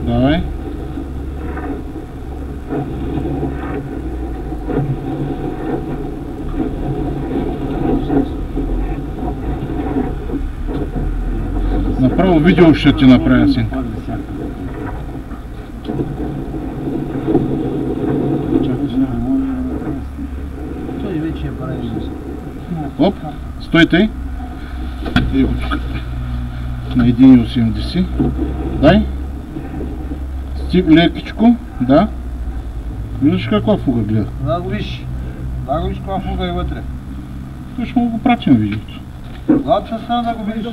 Давай. Направо видео ще ти направя, синка. Той вече е правилно. Оп, стойте. И го тук. На 1,80. Дай. Стиг лекичко. Да. Виждаш каква фуга гледа? Да го виж. Да го виж каква фуга е вътре. Той ще му го пратим видеото. Ладно, стана да го видиш.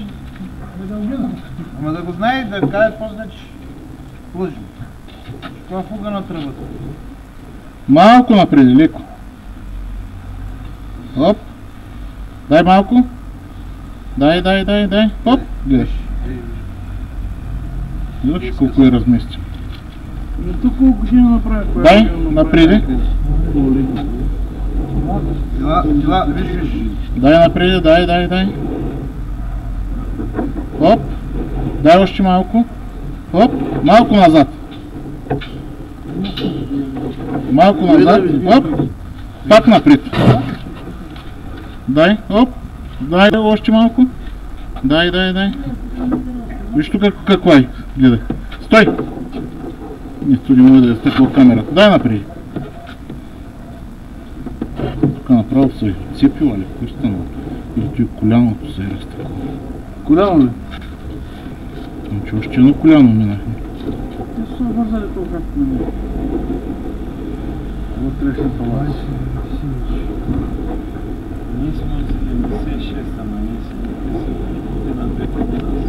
Ама да го знае и да каже после, че лъжи. Каква фуга на тръбата? Малко напред, леко. Оп. Дай малко. Дай. Оп. Гледаш. Виждаш колко е разместим. Тук колко ще направи? Дай, напреди. Тила, виж. Дай напреди, дай. Оп. Дай още малко. Оп. Малко назад. Оп. Пак напред. Дай, оп. Дай още малко. Дай. Виж тук какво е. Гледай. Стой! Нито не може да е стъкла камерата. Дай напред. Тук направо се е цепила ли? Кой станало? Или той коляното се е разтъкало. Коляно ли? Че още едно коляно минахме. Не са вързали това както на мен. Вътрешната лаза. Ние сме от 76, ама ние сме на 2 години.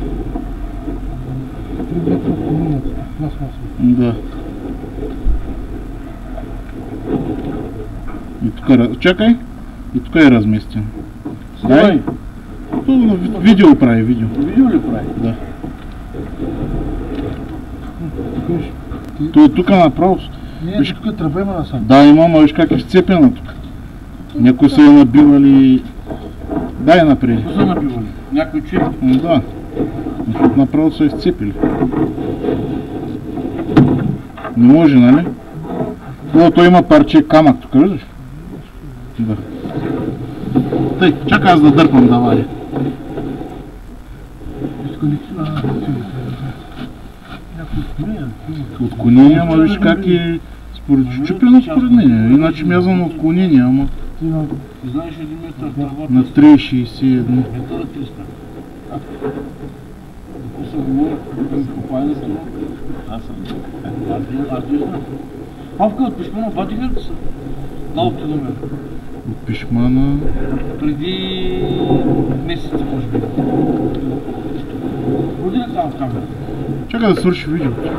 Да. И тук, чакай. И тук е разместен. Дай. Видео прави, видео. Видео ли прави? Да. Той тук направо. Не, тук е тръба има насам. Да, има, виж как е сцепена тук. Някой са я набивали. Дай напред. Какво са набивали? Някой чуи? Да. Защото направо са изцепили. Не може, нали? Но той има парче камък тук, виждаш? Да. Тъй, чакай аз да дърпам да варя. Отклонение, ама виж как е чупено според мен. Иначе мязано отклонение, ама Знаеш един метър тръба? на 3,61. Метъра 300. Ако се говори, копай да се аз съм. Аз не знам. Павка от пишмана бати ли са? Малко номер. От пишмана... Преди месеца, може би. Ходи ли там в камера? Чакай да свърши видеото.